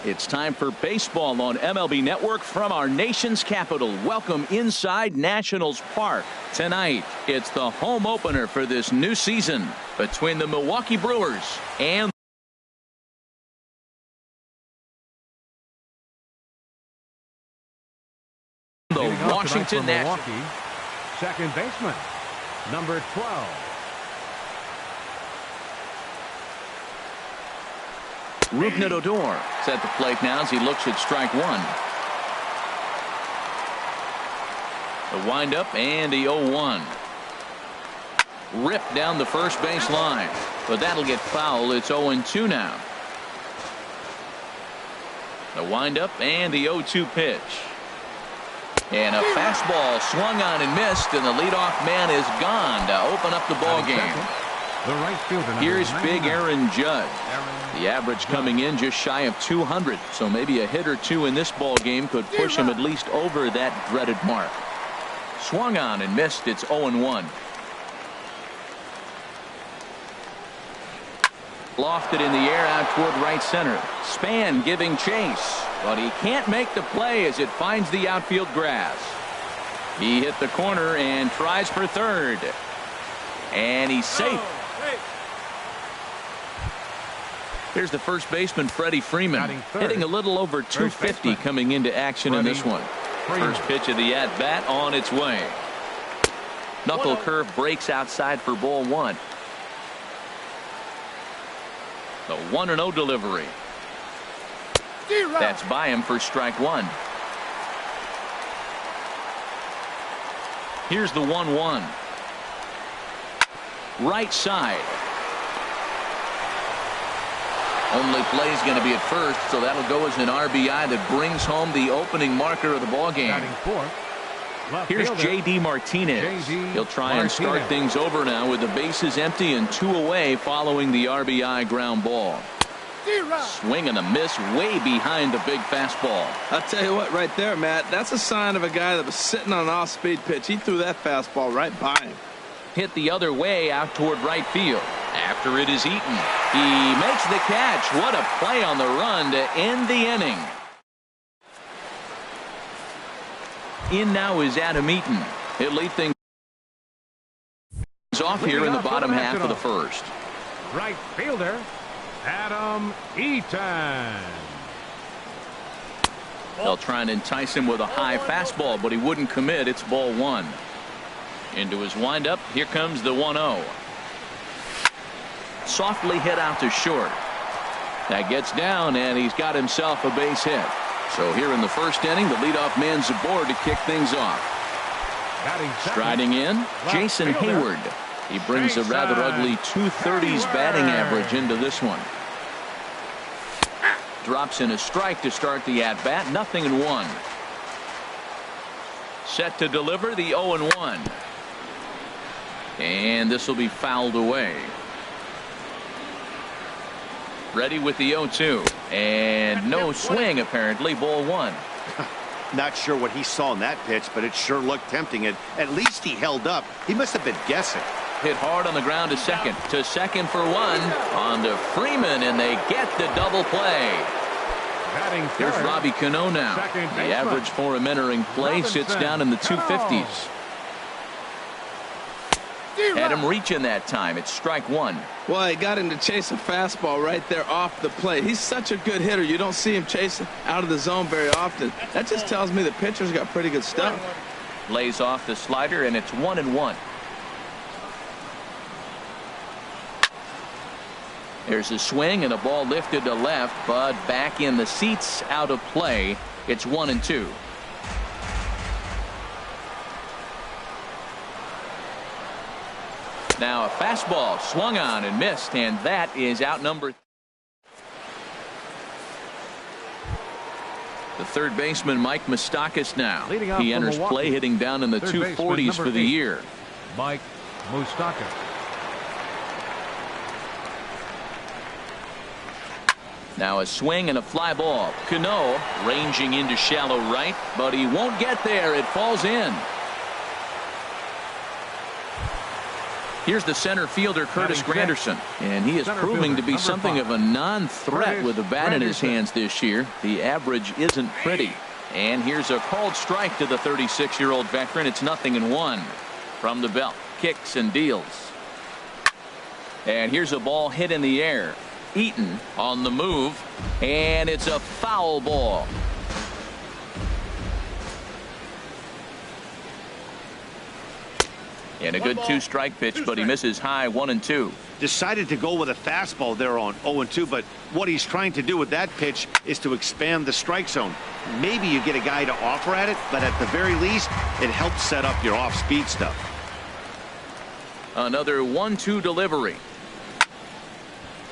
It's time for baseball on MLB Network from our nation's capital. Welcome inside Nationals Park. Tonight, it's the home opener for this new season between the Milwaukee Brewers and the Washington Nationals. Second baseman, number 12. Rougned Odor is at the plate now as he looks at strike one. The windup and the 0-1. Ripped down the first base line, but that'll get foul. It's 0-2 now. The windup and the 0-2 pitch. And a fastball swung on and missed, and the leadoff man is gone to open up the ball game. Here's big Aaron Judge. The average coming in just shy of 200, so maybe a hit or two in this ball game could push him at least over that dreaded mark. Swung on and missed. It's 0-1. Lofted in the air out toward right center. Span giving chase, but he can't make the play as it finds the outfield grass. He hit the corner and tries for third, and he's safe. Here's the first baseman, Freddie Freeman, hitting a little over 250 coming into action in this one. First pitch of the at-bat on its way. Knuckle curve breaks outside for ball one. The 1-0 delivery. That's by him for strike one. Here's the 1-1. Right side. Only play is going to be at first, so that'll go as an RBI that brings home the opening marker of the ball game. Here's J.D. Martinez. He'll try and start things over now with the bases empty and 2 away following the RBI ground ball. Swing and a miss way behind the big fastball. I'll tell you what, right there, Matt, that's a sign of a guy that was sitting on an off-speed pitch. He threw that fastball right by him. Hit the other way out toward right field. After it is Eaton, he makes the catch. What a play on the run to end the inning. In now is Adam Eaton. He'll lead things off here in the bottom half of the first. Right fielder, Adam Eaton. They'll try and entice him with a high fastball, but he wouldn't commit. It's ball one. Into his windup. Here comes the 1-0. Softly hit out to short. That gets down, and he's got himself a base hit. So here in the first inning, the leadoff man's aboard to kick things off. Striding in, Jason Hayward. He brings a rather ugly 230s batting average into this one. Drops in a strike to start the at-bat. 0-1. Set to deliver the 0-1. And this will be fouled away. Ready with the 0-2. And no swing, apparently. Ball one. Not sure what he saw in that pitch, but it sure looked tempting. At least he held up. He must have been guessing. Hit hard on the ground to second. To second for one. On to Freeman, and they get the double play. Here's Robbie Cano now. The average for him entering play sits down in the 250s. Had him reaching that time. It's strike one. Well, he got him to chase a fastball right there off the plate. He's such a good hitter. You don't see him chasing out of the zone very often. That just tells me the pitcher's got pretty good stuff. Lays off the slider, and it's 1-1. There's a swing and a ball lifted to left, but back in the seats, out of play. It's 1-2. Now a fastball swung on and missed, and that is out number. The third baseman, Mike Moustakas, now. He enters play hitting down in the 240s for the year. Mike Moustakas. Now a swing and a fly ball. Cano ranging into shallow right, but he won't get there. It falls in. Here's the center fielder, Curtis Granderson, and he is proving to be something of a non-threat with the bat in his hands this year. The average isn't pretty. And here's a called strike to the 36-year-old veteran. It's 0-1 from the belt. Kicks and deals. And here's a ball hit in the air. Eaton on the move, and it's a foul ball. And a good two-strike pitch, but he misses high 1-2. Decided to go with a fastball there on 0-2, but what he's trying to do with that pitch is to expand the strike zone. Maybe you get a guy to offer at it, but at the very least, it helps set up your off-speed stuff. Another 1-2 delivery.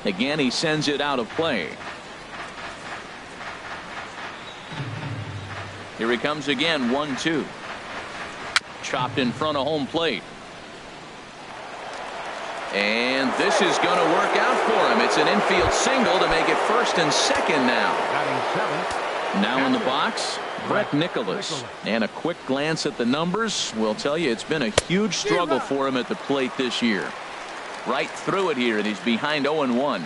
Again, he sends it out of play. Here he comes again, 1-2. Chopped in front of home plate. And this is going to work out for him. It's an infield single to make it first and second now. Now in the box, Brett Nicholas. And a quick glance at the numbers will tell you it's been a huge struggle for him at the plate this year. Right through it here, and he's behind 0-1.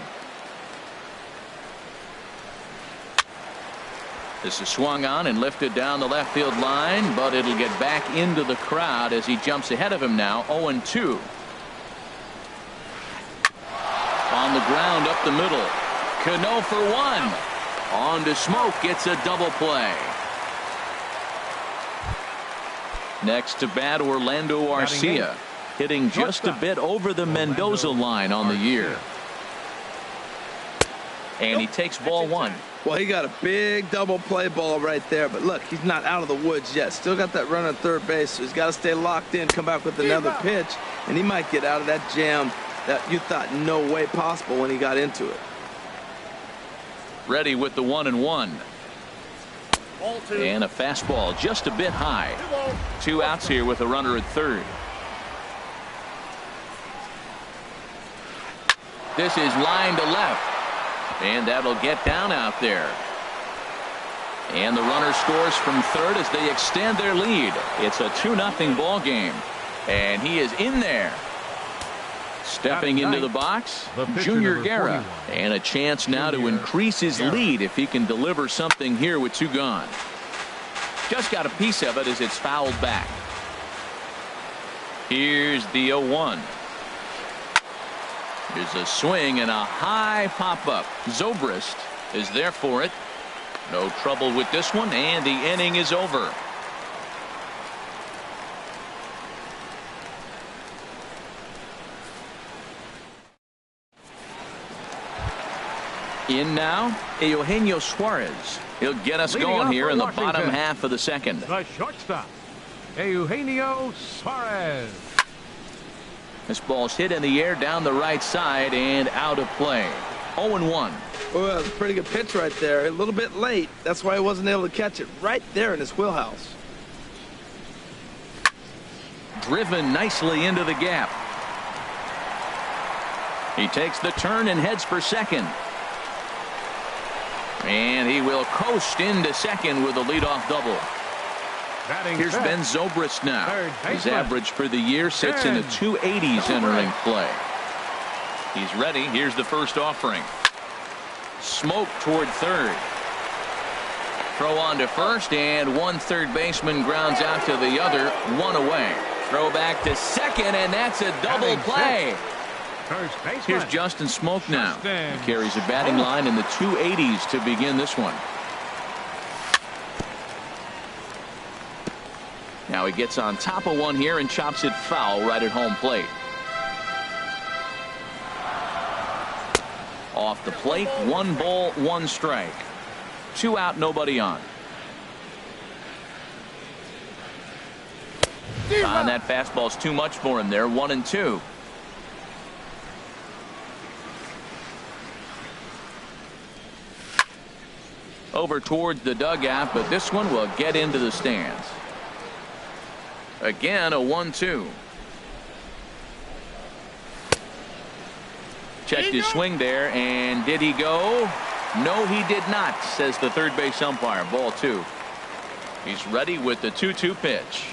This is swung on and lifted down the left field line, but it'll get back into the crowd as he jumps ahead of him now, 0-2. On the ground up the middle. Cano for one. On to Smoke, gets a double play. Next to bat, Orlando Arcia, hitting just a bit over the Mendoza line on the year. And he takes ball one. Well, he got a big double play ball right there, but look, he's not out of the woods yet. Still got that run on third base, so he's got to stay locked in, come back with another pitch, and he might get out of that jam that you thought no way possible when he got into it. Ready with the 1-1. And a fastball just a bit high. 2 outs here with a runner at third. This is line to left. And that'll get down out there. And the runner scores from third as they extend their lead. It's a 2-0 ball game. And he is in there. Stepping into the box, Junior Guerra. And a chance now to increase his lead if he can deliver something here with 2 gone. Just got a piece of it as it's fouled back. Here's the 0-1. Here's a swing and a high pop-up. Zobrist is there for it. No trouble with this one, and the inning is over. In now, Eugenio Suarez. He'll get us going here in the bottom half of the second. The shortstop, Eugenio Suarez. This ball's hit in the air down the right side and out of play. 0-1. Well, that's a pretty good pitch right there. A little bit late. That's why he wasn't able to catch it right there in his wheelhouse. Driven nicely into the gap. He takes the turn and heads for second. And he will coast into second with a leadoff double. Here's Ben Zobrist now. His average for the year sits in the 280s entering play. He's ready. Here's the first offering. Smoke toward third. Throw on to first, and one third baseman grounds out to the other. 1 away. Throw back to second, and that's a double play. Here's Justin Smoke now. He carries a batting line in the 280s to begin this one. Now he gets on top of one here and chops it foul right at home plate. Off the plate, 1 ball, 1 strike. 2 out, nobody on. On that fastball's too much for him there. 1-2. Over towards the dugout, but this one will get into the stands. Again, a 1-2. Checked his swing there, and did he go? No, he did not, says the third base umpire. Ball 2. He's ready with the 2-2 pitch.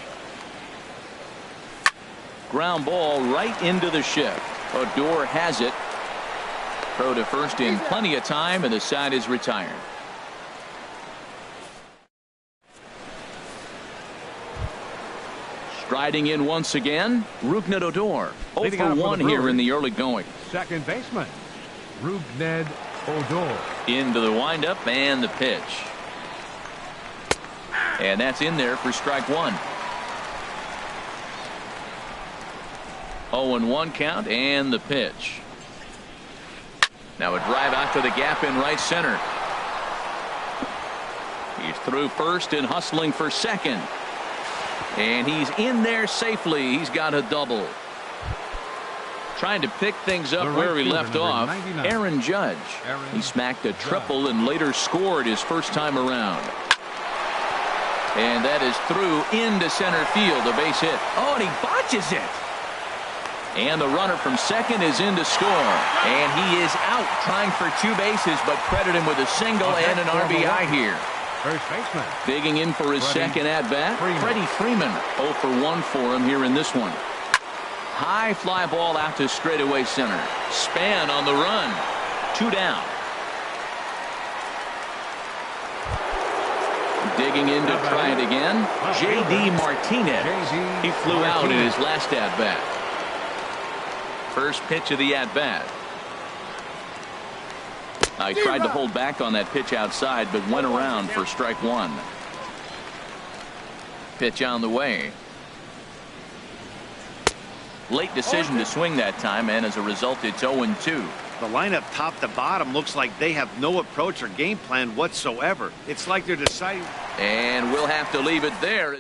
Ground ball right into the shift. Odor has it. Throw to first in plenty of time, and the side is retired. Striding in once again, Rougned Odor. 0 for 1 here in the early going. Second baseman, Rougned Odor. Into the windup and the pitch. And that's in there for strike one. 0-1 count and the pitch. Now a drive out to the gap in right center. He's through first and hustling for second. And he's in there safely. He's got a double. Trying to pick things up where he left off. Aaron Judge. He smacked a triple and later scored his first time around. And that is through into center field. A base hit. Oh, and he botches it. And the runner from second is in to score. And he is out trying for two bases, but credit him with a single and an RBI here. First baseman. Digging in for his second at-bat, Freddie Freeman. 0 for 1 for him here in this one. High fly ball out to straightaway center. Span on the run. 2 down. Digging in to try it again, J.D. Martinez. He flew out in his last at-bat. First pitch of the at-bat. He tried to hold back on that pitch outside, but went around for strike one. Pitch on the way. Late decision to swing that time, and as a result, it's 0-2. The lineup top to bottom looks like they have no approach or game plan whatsoever. It's like they're deciding. And we'll have to leave it there.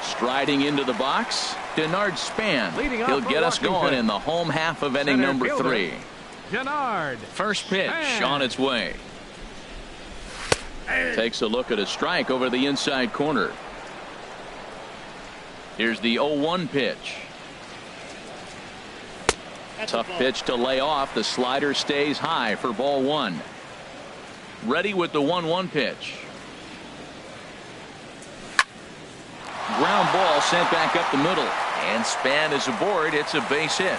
Striding into the box, Denard Span. He'll get us going in the home half of inning number 3. Denard. First pitch on its way. Takes a look at a strike over the inside corner. Here's the 0-1 pitch. Tough pitch to lay off. The slider stays high for ball one. Ready with the 1-1 pitch. Ground ball sent back up the middle, and Span is aboard. It's a base hit.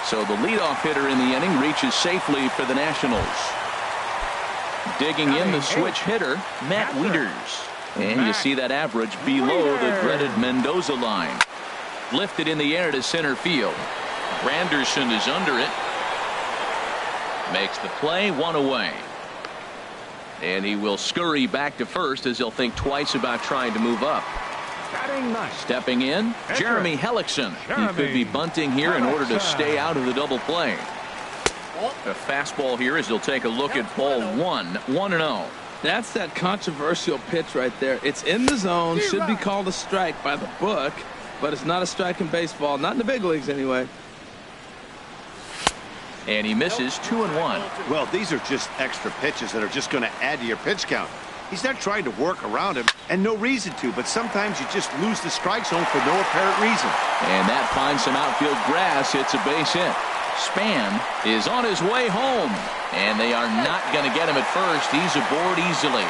So the leadoff hitter in the inning reaches safely for the Nationals. Digging in the switch hitter, Matt Wieters. And you see that average below the dreaded Mendoza line. Lifted in the air to center field. Granderson is under it. Makes the play, 1 away. And he will scurry back to first as he'll think twice about trying to move up. Stepping in, Jeremy Hellickson. He could be bunting here in order to stay out of the double play. A fastball here as he'll take a look at ball one. 1-0. That's that controversial pitch right there. It's in the zone, should be called a strike by the book, but it's not a strike in baseball, not in the big leagues anyway. And he misses 2-1. Well, these are just extra pitches that are just going to add to your pitch count. He's not trying to work around him, and no reason to, but sometimes you just lose the strike zone for no apparent reason. And that finds some outfield grass. It's a base hit. Span is on his way home, and they are not going to get him at first. He's aboard easily.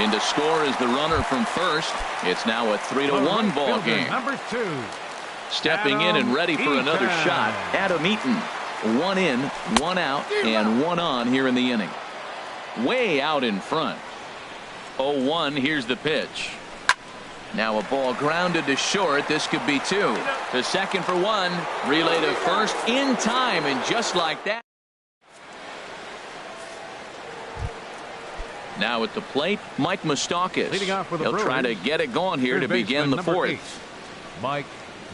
In to score is the runner from first. It's now a 3-1 ball game. Number 2. Stepping in and ready for another shot, Adam Eaton. 1 in, 1 out, and 1 on here in the inning. Way out in front. 0-1, here's the pitch. Now a ball grounded to short. This could be 2. To second for 1. Relay to first in time, and just like that. Now at the plate, Mike Moustakas. He'll try to get it going here to begin the 4th. Mike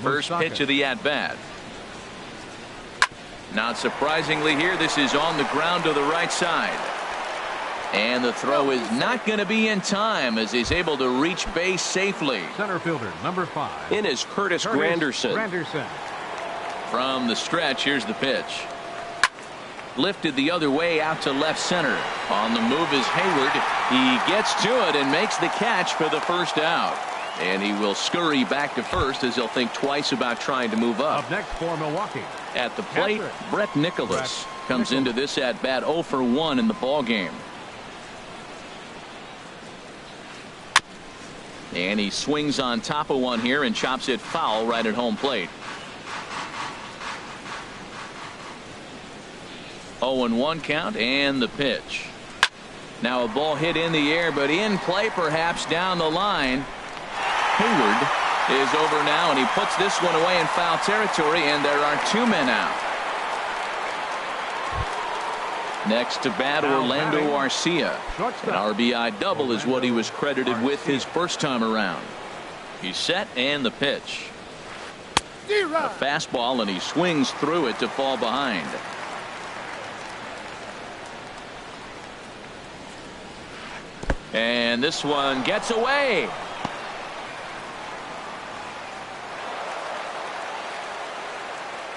First pitch of the at-bat. Not surprisingly here, this is on the ground to the right side. And the throw is not going to be in time as he's able to reach base safely. Center fielder, number 5. In is Curtis Granderson. Granderson. From the stretch, here's the pitch. Lifted the other way out to left center. On the move is Hayward. He gets to it and makes the catch for the first out. And he will scurry back to first as he'll think twice about trying to move up. Up next for Milwaukee. At the plate, Brett Nicholas comes into this at bat 0 for 1 in the ball game. And he swings on top of one here and chops it foul right at home plate. 0-1 count and the pitch. Now a ball hit in the air, but in play perhaps down the line. Hayward is over now, and he puts this one away in foul territory, and there are 2 men out. Next to bat, Orlando Arcia. An RBI double is what he was credited with his first time around. He's set, and the pitch. A fastball, and he swings through it to fall behind. And this one gets away.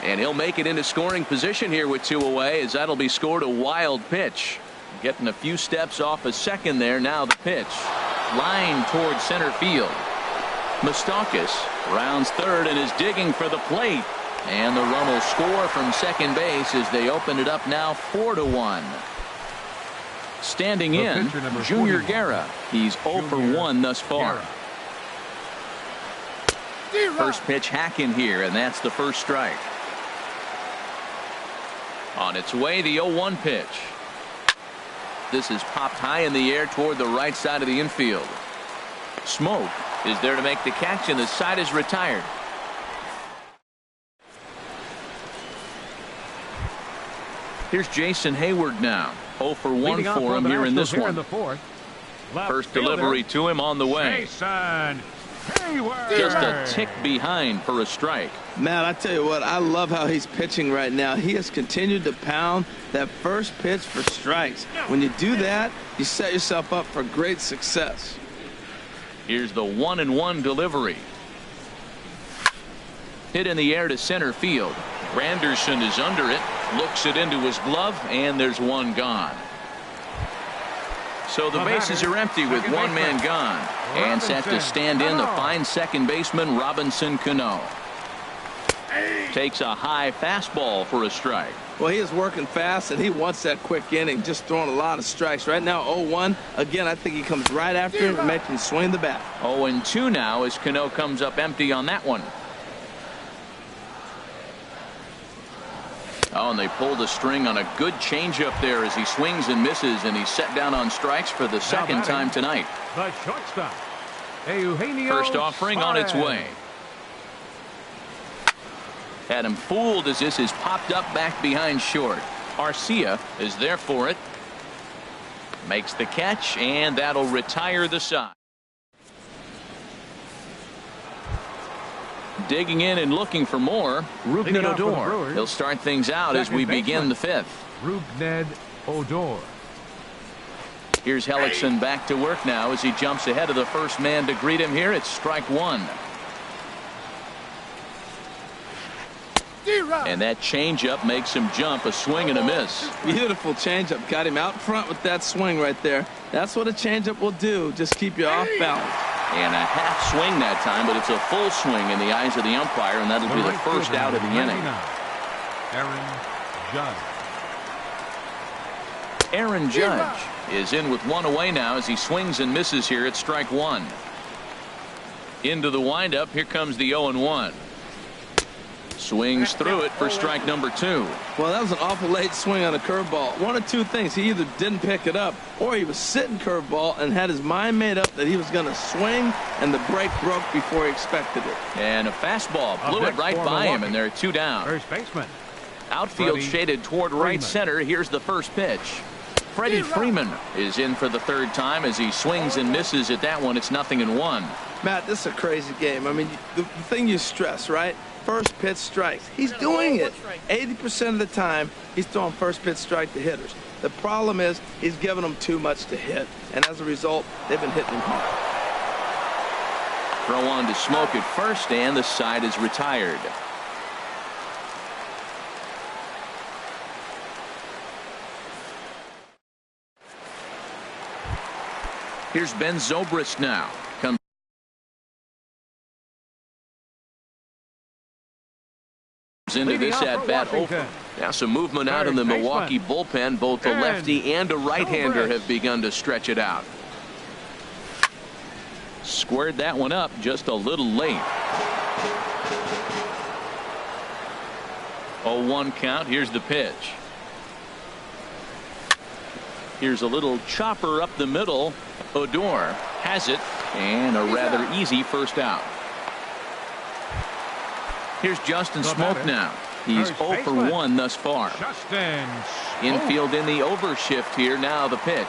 And he'll make it into scoring position here with 2 away, as that'll be scored a wild pitch. Getting a few steps off a second there. Now the pitch. Line towards center field. Moustakas rounds third and is digging for the plate. And the run will score from second base as they open it up now 4-1. Standing in, Junior Guerra. He's 0 for 1 thus far. First pitch hacking here, and that's the first strike. On its way, the 0-1 pitch. This is popped high in the air toward the right side of the infield. Smoke is there to make the catch, and the side is retired. Here's Jason Hayward now. 0 for 1 for him here in this one. First delivery to him on the way. Just a tick behind for a strike. Matt, I tell you what, I love how he's pitching right now. He has continued to pound that first pitch for strikes. When you do that, you set yourself up for great success. Here's the 1-1 delivery. Hit in the air to center field. Granderson is under it, looks it into his glove, and there's one gone. So the bases are empty with 1 man gone. And set to stand in the fine second baseman Robinson Cano. Takes a high fastball for a strike. Well, he is working fast, and he wants that quick inning, just throwing a lot of strikes. Right now, 0-1. Again, I think he comes right after him and makes him swing the bat. 0-2 now as Cano comes up empty on that one. Oh, and they pulled a string on a good changeup there as he swings and misses, and he's set down on strikes for the second time tonight. The shortstop, First offering on its way. Had him fooled as this is popped up back behind short. Arcia is there for it. Makes the catch, and that'll retire the side. Digging in and looking for more, Rougned Odor. He'll start things out as we begin the 5th. Rougned Odor. Here's Hellickson back to work now as he jumps ahead of the first man to greet him here. It's strike 1. And that changeup makes him jump, a swing and a miss. Beautiful changeup. Got him out front with that swing right there. That's what a changeup will do. Just keep you off balance. And a half swing that time, but it's a full swing in the eyes of the umpire, and that'll be the first out of the inning. Aaron Judge is in with 1 away now as he swings and misses here at strike 1. Into the windup. Here comes the 0-1. Swings through it for strike number 2. Well, that was an awful late swing on a curveball. One of 2 things. He either didn't pick it up, or he was sitting curveball and had his mind made up that he was going to swing, and the break broke before he expected it. And a fastball blew it right by him, and there are 2 down. First baseman. Outfield shaded toward right center. Here's the first pitch. Freddie Freeman is in for the 3rd time as he swings and misses at that one. It's 0-1. Matt, this is a crazy game. I mean, the thing you stress, right? First pitch strikes. He's doing it 80% of the time. He's throwing first pitch strike to hitters. The problem is he's giving them too much to hit, and as a result, they've been hitting him hard. Throw on to Smoke at first, and the side is retired. Here's Ben Zobrist now. Into this at bat. Now some movement out in the Milwaukee bullpen. Both a lefty and a right-hander have begun to stretch it out. squared that one up just a little late. 0-1 count. Here's the pitch. Here's a little chopper up the middle. Odor has it, and a rather easy first out. Here's Justin Smoke now. He's 0 for 1 thus far. Infield in the overshift here. Now the pitch.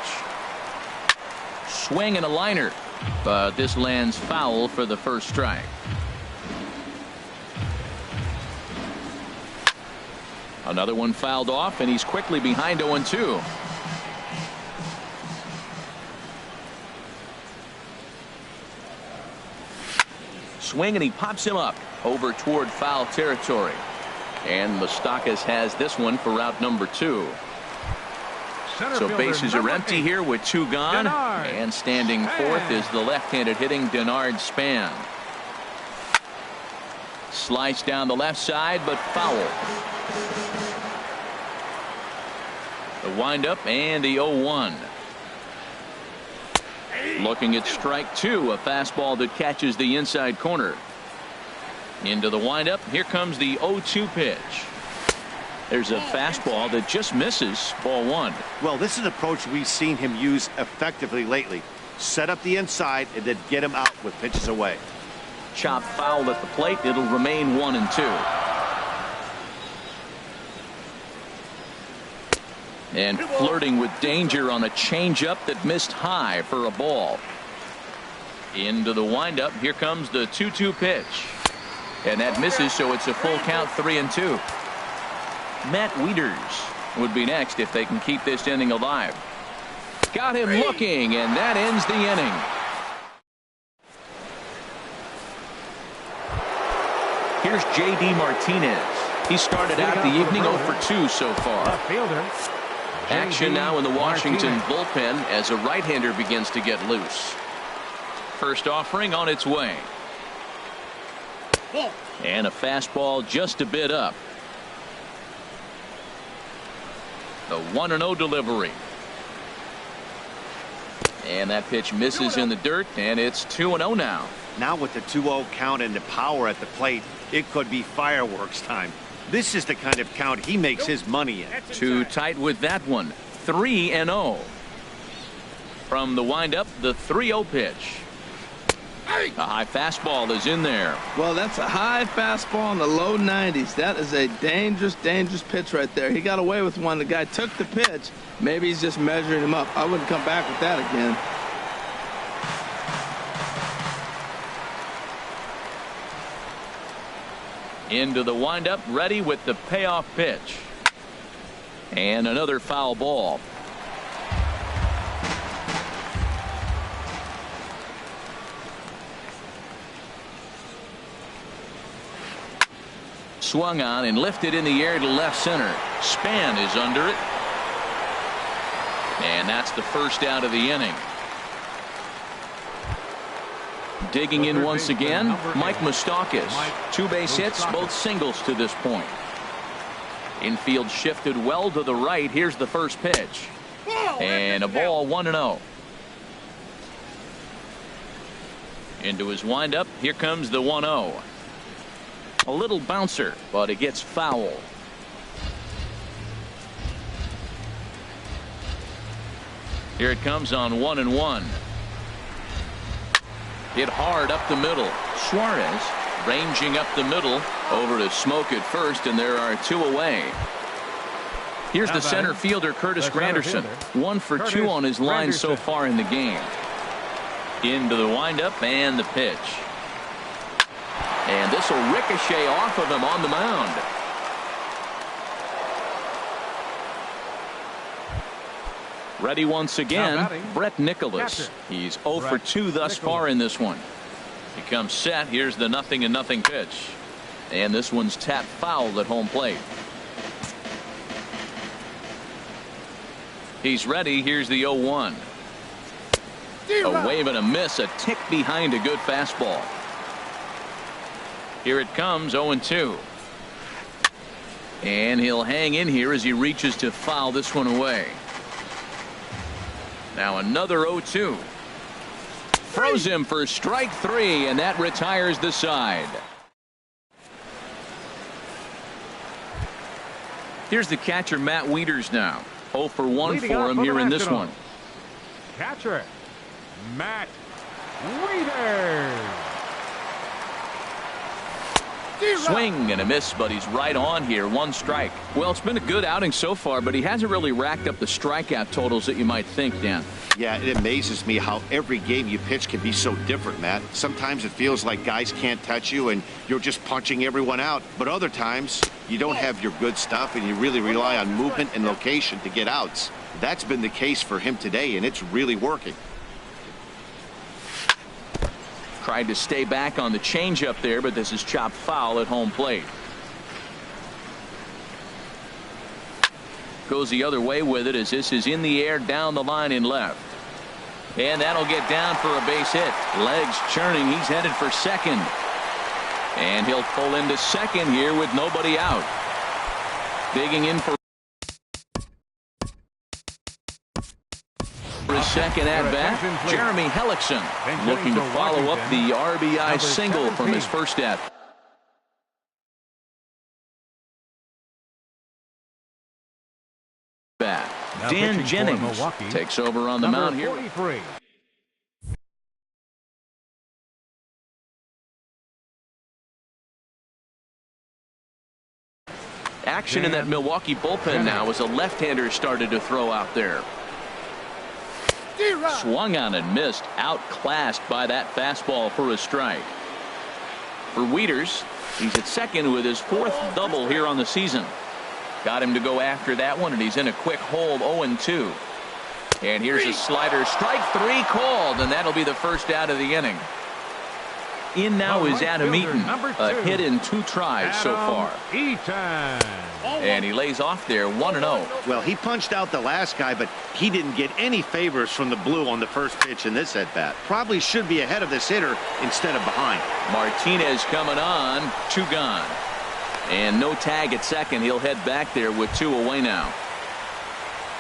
Swing and a liner, but this lands foul for the first strike. Another one fouled off, and he's quickly behind 0-2. Swing, and he pops him up over toward foul territory. And Moustakas has this one for out number 2. So bases are empty here with 2 gone. And standing fourth is the left-handed hitting Denard Span. Slice down the left side, but foul. The windup and the 0-1. Looking at strike 2, a fastball that catches the inside corner. Into the windup. Here comes the 0-2 pitch. There's a fastball that just misses. Ball 1. Well, this is an approach we've seen him use effectively lately. Set up the inside and then get him out with pitches away. Chop foul at the plate. It'll remain 1-2. And flirting with danger on a changeup that missed high for a ball. Into the windup. Here comes the 2-2 pitch. And that misses, so it's a full count, 3-2. Matt Wieters would be next if they can keep this inning alive. Got him looking, and that ends the inning. Here's J.D. Martinez. He started out the evening 0 for 2 so far. Action now in the Washington bullpen as a right-hander begins to get loose. First offering on its way. And a fastball just a bit up. The 1-0 delivery. And that pitch misses in the dirt, and it's 2-0 now. Now with the 2-0 count and the power at the plate, it could be fireworks time. This is the kind of count he makes his money in. Too tight with that one. 3-0. From the windup, the 3-0 pitch. A high fastball is in there. Well, that's a high fastball in the low 90s. That is a dangerous, dangerous pitch right there. He got away with one. The guy took the pitch. Maybe he's just measuring him up. I wouldn't come back with that again. Into the windup, ready with the payoff pitch. And another foul ball. Swung on and lifted in the air to left center. Span is under it. And that's the first out of the inning. Digging in once again, Mike Moustakas. 2 base hits, both singles to this point. Infield shifted well to the right. Here's the first pitch. And a ball, 1-0. Into his windup. Here comes the 1-0. A little bouncer, but it gets foul. Here it comes on 1-1. Hit hard up the middle. Suarez ranging up the middle over to Smoke at first, and there are 2 away. Here's the center fielder, Curtis Granderson. 1 for 2 on his line so far in the game. Into the windup and the pitch. And this will ricochet off of him on the mound. Ready once again, Brett Nicholas. He's 0 for 2 thus far in this one. He comes set. Here's the 0-0 pitch. And this one's tapped foul at home plate. He's ready. Here's the 0-1. A wave and a miss, a tick behind a good fastball. Here it comes, 0-2. And he'll hang in here as he reaches to foul this one away. Now another 0-2. throws him for strike 3, and that retires the side. Here's the catcher, Matt Wieters now. 0 for 1 Leading for him here in this one. Catcher, Matt Wieters. Swing and a miss, but he's right on here. 1 strike. Well, it's been a good outing so far, but he hasn't really racked up the strikeout totals that you might think, Dan. Yeah, it amazes me how every game you pitch can be so different, Matt. Sometimes it feels like guys can't touch you and you're just punching everyone out. But other times, you don't have your good stuff and you really rely on movement and location to get outs. That's been the case for him today, and it's really working. Tried to stay back on the changeup there, but this is chopped foul at home plate. Goes the other way with it as this is in the air down the line in left. And that'll get down for a base hit. Legs churning. He's headed for second. And he'll pull into second here with nobody out. Digging in for his second at-bat, Jeremy Hellickson, looking to follow up the RBI single from his first at. Dan Jennings takes over on the mound here. 43. Action in that Milwaukee bullpen now as a left-hander started to throw out there. Swung on and missed, outclassed by that fastball for a strike. For Wieters, he's at second with his 4th double here on the season. Got him to go after that one, and he's in a quick hold, 0-2. And here's a slider, strike 3 called, and that'll be the first out of the inning. In now is Adam Eaton, a hit in 2 tries so far. And he lays off there 1-0. Well, he punched out the last guy, but he didn't get any favors from the blue on the first pitch in this at-bat. Probably should be ahead of this hitter instead of behind. Martinez coming on, 2 gone. And no tag at second. He'll head back there with 2 away now.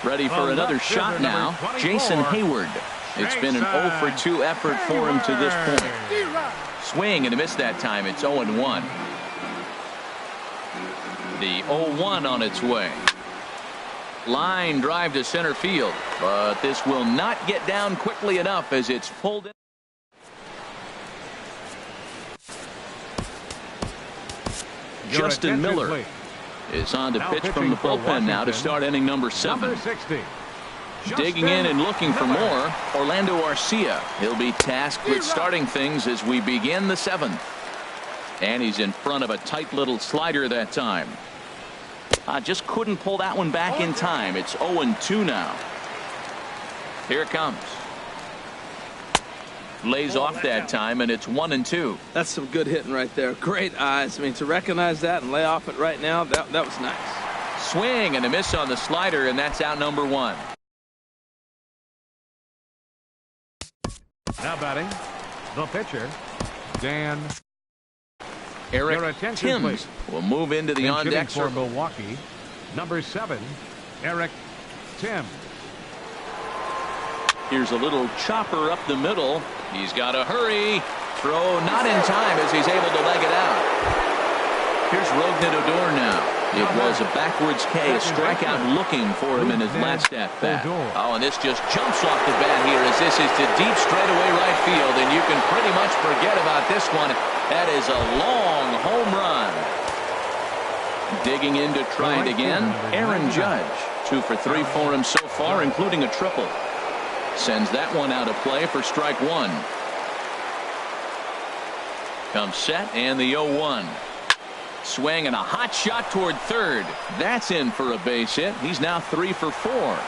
Ready for another shot now, Jason Hayward. It's been an 0 for 2 effort for him to this point. Swing and a miss that time. It's 0-1. The 0-1 on its way. Line drive to center field, but this will not get down quickly enough as it's pulled in. Justin Miller is on to pitch from the bullpen now to start inning number 7. Digging in and looking for more, Orlando Arcia. He'll be tasked with starting things as we begin the 7th. And he's in front of a tight little slider that time. Just couldn't pull that one back in time. It's 0-2 now. Here it comes. Lays off that time, and it's 1-2. That's some good hitting right there. Great eyes. I mean, to recognize that and lay off it right now, that was nice. Swing and a miss on the slider, and that's out number 1. Now batting, the pitcher, Dan. Eric Timms will move into the on-deck for circle. Milwaukee, number 7, Eric Timms. Here's a little chopper up the middle. He's got to hurry. Throw not in time as he's able to leg it out. Here's Rougned Odor now. It was a backwards K, a strikeout looking for him in his last at-bat. Oh, and this just jumps off the bat here as this is to deep straightaway right field, and you can pretty much forget about this one. That is a long home run. Digging in to try it again, Aaron Judge. 2 for 3 for him so far, including a triple. Sends that one out of play for strike 1. Comes set and the 0-1. Swing and a hot shot toward third. That's in for a base hit. He's now 3 for 4.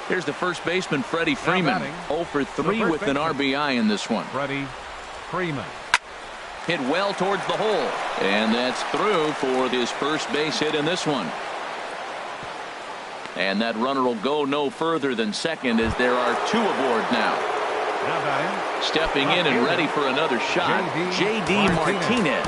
Here's the first baseman, Freddie Freeman. 0 for 3 with an RBI in this one. Freddie Freeman. Hit well towards the hole. And that's through for his first base hit in this one. And that runner will go no further than second as there are 2 aboard now. Now batting, stepping in and ready for another shot, J.D. Martinez.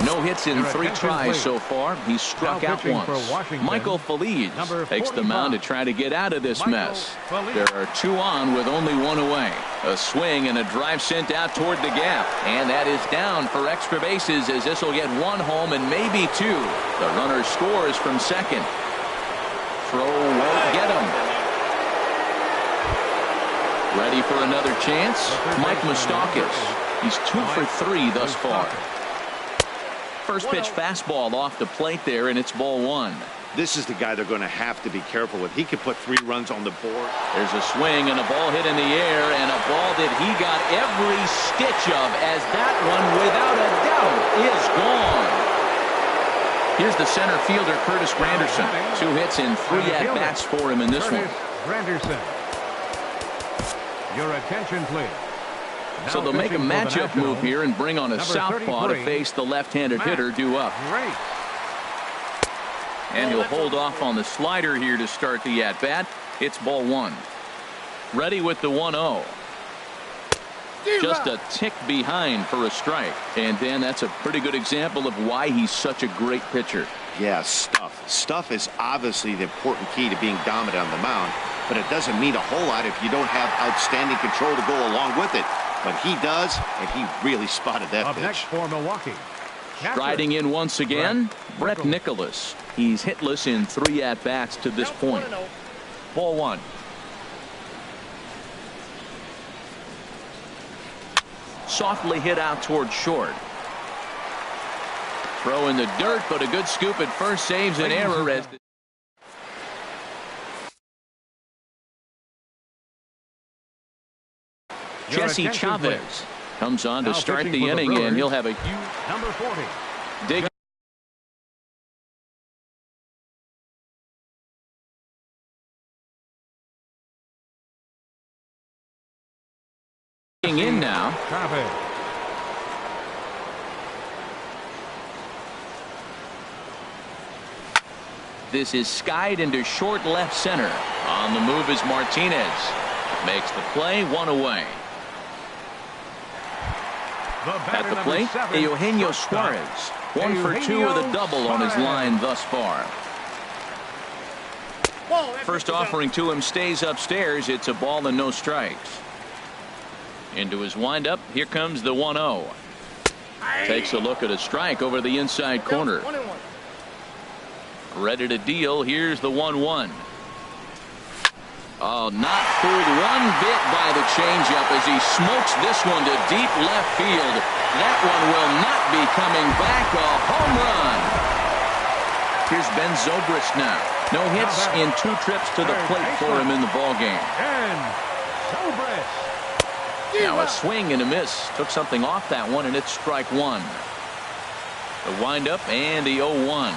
No hits in 3 tries so far. He's struck out once. Michael Feliz takes the mound to try to get out of this mess. There are 2 on with only 1 away. A swing and a drive sent out toward the gap. And that is down for extra bases as this will get 1 home and maybe 2. The runner scores from second. Throw won't get him. Ready for another chance? Mike Moustakas. He's 2 for 3 thus far. First pitch fastball off the plate there, and it's ball 1. This is the guy they're going to have to be careful with. He could put 3 runs on the board. There's a swing and a ball hit in the air, and a ball that he got every stitch of, as that one, without a doubt, is gone. Here's the center fielder, Curtis Granderson. 2 hits and 3 at-bats for him in this one. Granderson. Your attention, please. So they'll make a matchup move here and bring on a southpaw to face the left-handed hitter due up. And he'll hold off on the slider here to start the at-bat. It's ball 1. Ready with the 1-0. Just a tick behind for a strike. And Dan, that's a pretty good example of why he's such a great pitcher. Yeah, stuff. Stuff is obviously the important key to being dominant on the mound, but it doesn't mean a whole lot if you don't have outstanding control to go along with it. But he does, and he really spotted that pitch. Next for Milwaukee. Striding in once again, Brett Nicholas. He's hitless in 3 at-bats to this point. Ball 1. Softly hit out toward short. Throw in the dirt, but a good scoop at first saves an error as Jesse Chavez comes on to start the inning, and he'll have a huge number 40. Dig in now. This is skied into short left center. On the move is Martinez. Makes the play, 1 away. At the plate, Eugenio Suarez. 1 for 2 with a double on his line thus far. First offering to him stays upstairs. It's a ball and no strikes. Into his windup. Here comes the 1-0. Takes a look at a strike over the inside corner. Ready to deal. Here's the 1-1. Oh, not fooled one bit by the changeup as he smokes this one to deep left field. That one will not be coming back. A home run. Here's Ben Zobrist now. No hits in 2 trips to the plate for him in the ballgame. And Zobrist. Now a swing and a miss. Took something off that one, and it's strike 1. The windup and the 0-1.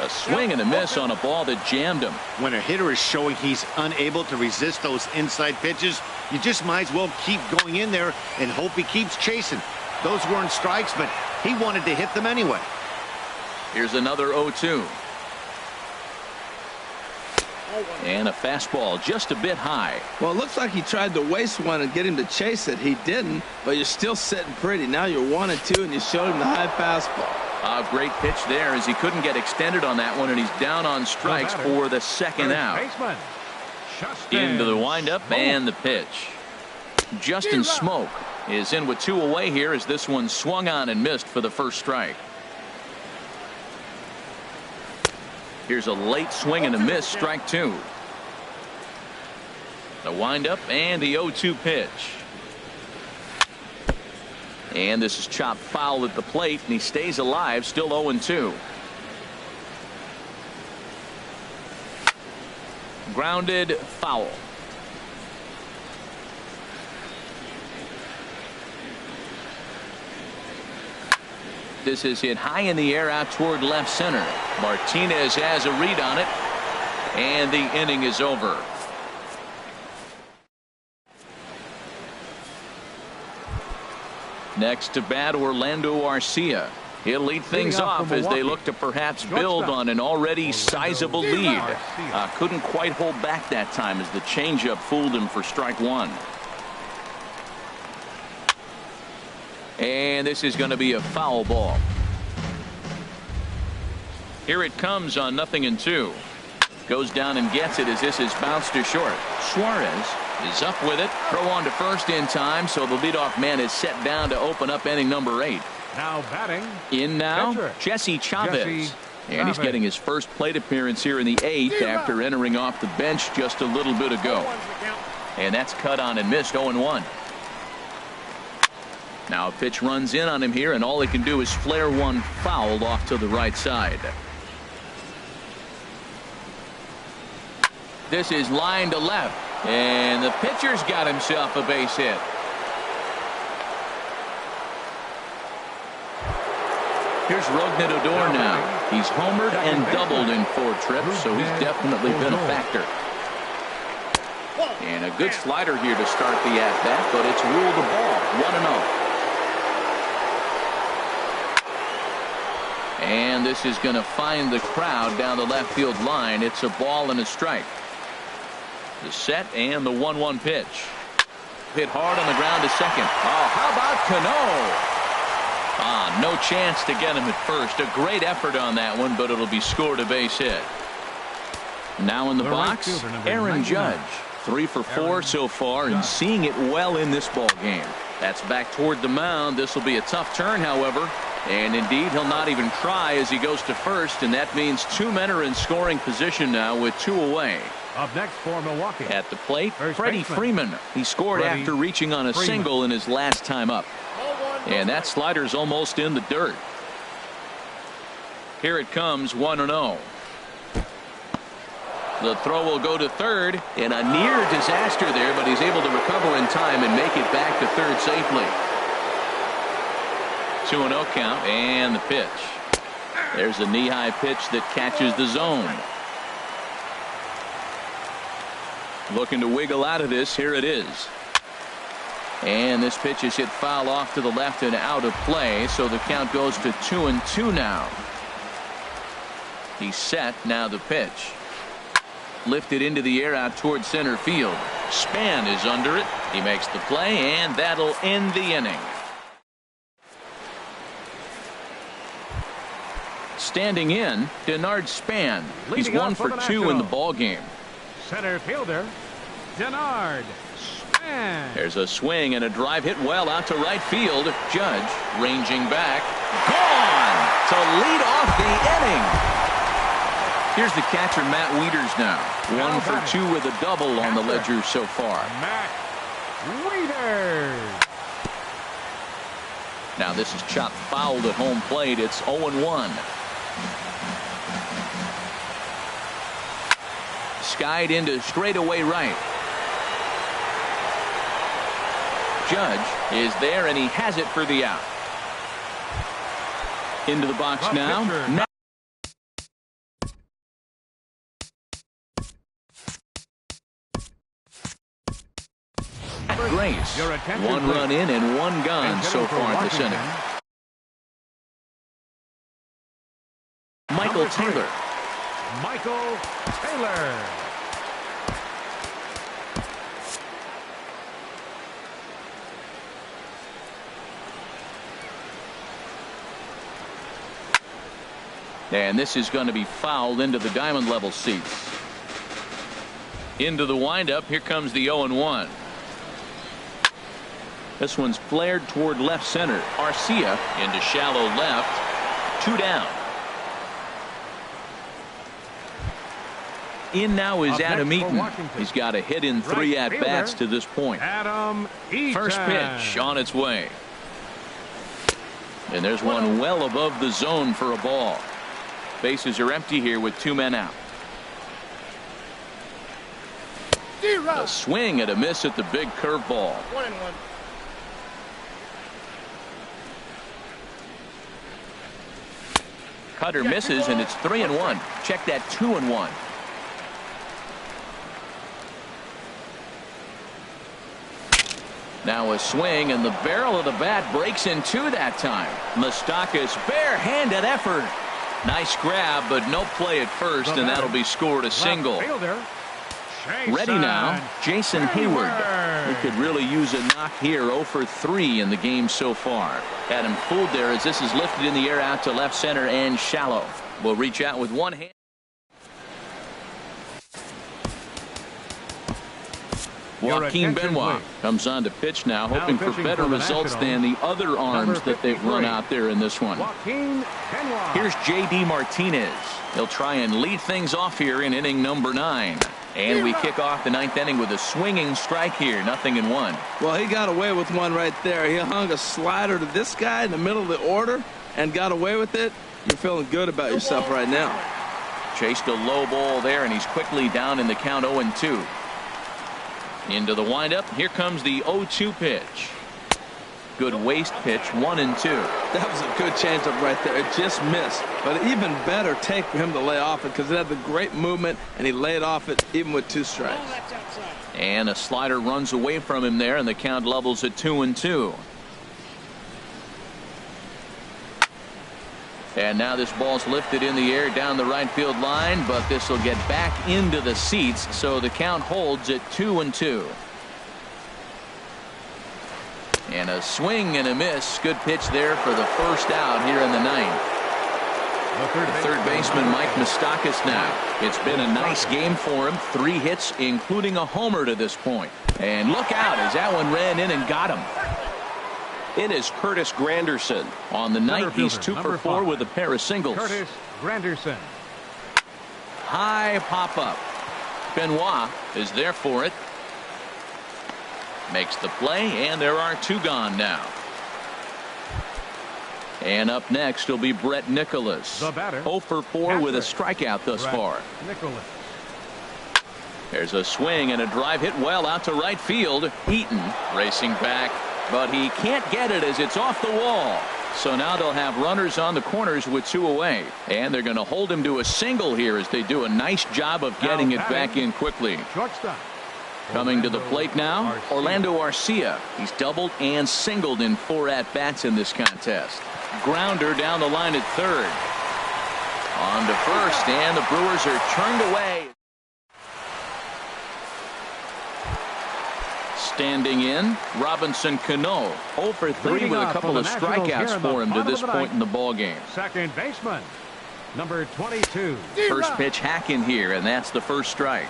A swing and a miss on a ball that jammed him. When a hitter is showing he's unable to resist those inside pitches, you just might as well keep going in there and hope he keeps chasing. Those weren't strikes, but he wanted to hit them anyway. Here's another 0-2. And a fastball just a bit high. Well, it looks like he tried to waste one and get him to chase it. He didn't, but you're still sitting pretty. Now you're 1-2, and you showed him the high fastball. A great pitch there as he couldn't get extended on that one, and he's down on strikes for the second out. Into the windup and the pitch. Justin Smoke is in with 2 away here as this one swung on and missed for the first strike. Here's a late swing and a miss, strike 2. The windup and the 0-2 pitch. And this is chopped foul at the plate, and he stays alive, still 0-2. Grounded foul. This is hit high in the air out toward left center. Martinez has a read on it, and the inning is over. Next to bat, Orlando Arcia. He'll lead things off as they look to perhaps build on an already sizable lead. Couldn't quite hold back that time as the changeup fooled him for strike 1. And this is going to be a foul ball. Here it comes on 0-2. Goes down and gets it as this is bounced to short. Suarez is up with it. Throw on to first in time, so the leadoff man is set down to open up inning number 8. Now batting. In now, pitcher, Jesse Chavez. Jesse And he's Chavez. getting his first plate appearance here in the 8th after entering off the bench just a little bit ago. And that's cut on and missed. 0-1. Now a pitch runs in on him here, and all he can do is flare one foul off to the right side. This is line to left, and the pitcher's got himself a base hit. Here's Rougned Odor now. He's homered and doubled in 4 trips, so he's definitely been a factor. And a good slider here to start the at-bat, but it's ruled a ball. 1-0. And this is going to find the crowd down the left field line. It's a ball and a strike. The set and the 1-1 pitch. Hit hard on the ground to second. Oh, how about Cano? No chance to get him at first. A great effort on that one, but it'll be scored a base hit. Now in the box, Aaron Judge. 3 for 4 so far, and seeing it well in this ball game. That's back toward the mound. This will be a tough turn, however. And indeed, he'll not even try as he goes to first, and that means 2 men are in scoring position now with 2 away. Up next for Milwaukee. At the plate, First Freddie baseman. Freeman. He scored Freddie after reaching on a Freeman. single in his last time up. And that slider's almost in the dirt. Here it comes, 1-0. The throw will go to third, and a near disaster there, but he's able to recover in time and make it back to third safely. 2-0 count, and the pitch. There's a knee-high pitch that catches the zone. Looking to wiggle out of this. Here it is. And this pitch is hit foul off to the left and out of play, so the count goes to 2-2 now. He's set. Now the pitch. Lifted into the air out toward center field. Span is under it. He makes the play, and that'll end the inning. Standing in, Denard Span. He's Leading 1 off for for the 2 in the Nationals. ball game. Center fielder, Denard Span. There's a swing and a drive hit well out to right field. Judge ranging back. Gone to lead off the inning. Here's the catcher, Matt Wieters now. 1 for 2 with a double on the ledger so far. Matt Wieters. Now this is chopped fouled at home plate. It's 0-1. Skied into straightaway right. Judge is there, and he has it for the out. Into the box The now. pitcher. Grace. Your attention, 1 run in and 1 gone And so hitting for far this Washington, inning. Michael number 3, Taylor. Michael Taylor. And this is going to be fouled into the diamond level seats. Into the windup. Here comes the 0-1. This one's flared toward left center. Arcia into shallow left. 2 down. In now is Up next Adam for Eaton. Washington. He's got a hit in 3 Right at-bats fielder, to this point. Adam Eaton. First pitch on its way. And there's one well above the zone for a ball. Bases are empty here with 2 men out. A swing and a miss at the big curveball. 1-1. Cutter misses, and it's 3-1. Check that 2-1. Now a swing, and the barrel of the bat breaks in 2 that time. Moustakas bare-handed effort. Nice grab, but no play at first, and that'll be scored a single. Left fielder, Ready now, Jason Hayward. He could really use a knock here. 0 for 3 in the game so far. Had him fooled there as this is lifted in the air out to left center and shallow. Will reach out with one hand. Joaquin Benoit comes on to pitch now, hoping for better results than the other arms that they've run out there in this one. Here's J.D. Martinez. He'll try and lead things off here in inning number 9. And we kick off the 9th inning with a swinging strike here. 0-1. Well, he got away with one right there. He hung a slider to this guy in the middle of the order and got away with it. You're feeling good about yourself right now. Chased a low ball there, and he's quickly down in the count. 0-2. Into the windup. Here comes the 0-2 pitch. Good waist pitch. 1-2. That was a good changeup right there. It just missed. But an even better take for him to lay off it because it had the great movement, and he laid off it even with 2 strikes. And a slider runs away from him there, and the count levels at 2-2. And now this ball's lifted in the air down the right field line, but this will get back into the seats, so the count holds at 2-2. And a swing and a miss. Good pitch there for the first out here in the 9th. The third baseman Mike Moustakas now. It's been a nice game for him. 3 hits, including a homer to this point. And look out as that one ran in and got him. It is Curtis Granderson. On the night, he's 2 for 4 with a pair of singles. Curtis Granderson. High pop-up. Benoit is there for it. Makes the play, and there are 2 gone now. And up next will be Brett Nicholas. The batter. 0 for 4 with a strikeout thus far. Nicholas. There's a swing and a drive hit well out to right field. Eaton racing back, but he can't get it as it's off the wall. So now they'll have runners on the corners with 2 away. And they're going to hold him to a single here as they do a nice job of getting it back in quickly. Shortstop. Coming to the plate now, Orlando Arcia. He's doubled and singled in 4 at-bats in this contest. Grounder down the line at third. On to first, and the Brewers are turned away. Standing in, Robinson Cano. 0 for 3 with a couple of strikeouts for him to this point in the ballgame. Second baseman, number 22. First pitch hack in here, and that's the first strike.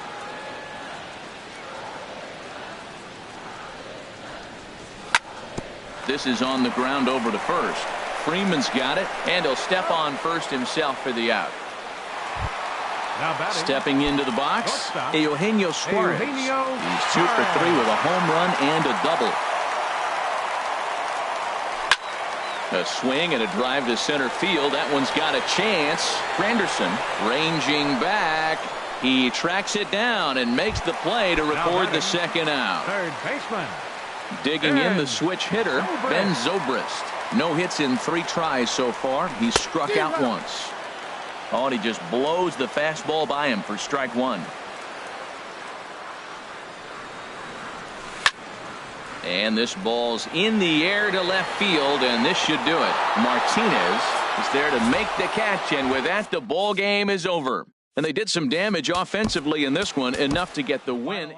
This is on the ground over to first. Freeman's got it, and he'll step on first himself for the out. Stepping into the box, Eugenio Suarez. He's 2 for 3 with a home run and a double. A swing and a drive to center field. That one's got a chance. Granderson ranging back. He tracks it down and makes the play to record the second out. Third baseman. Digging in the switch hitter, Ben Zobrist. No hits in 3 tries so far. He's struck out once. Oh, and he just blows the fastball by him for strike 1. And this ball's in the air to left field, and this should do it. Martinez is there to make the catch, and with that, the ball game is over. And they did some damage offensively in this one, enough to get the win.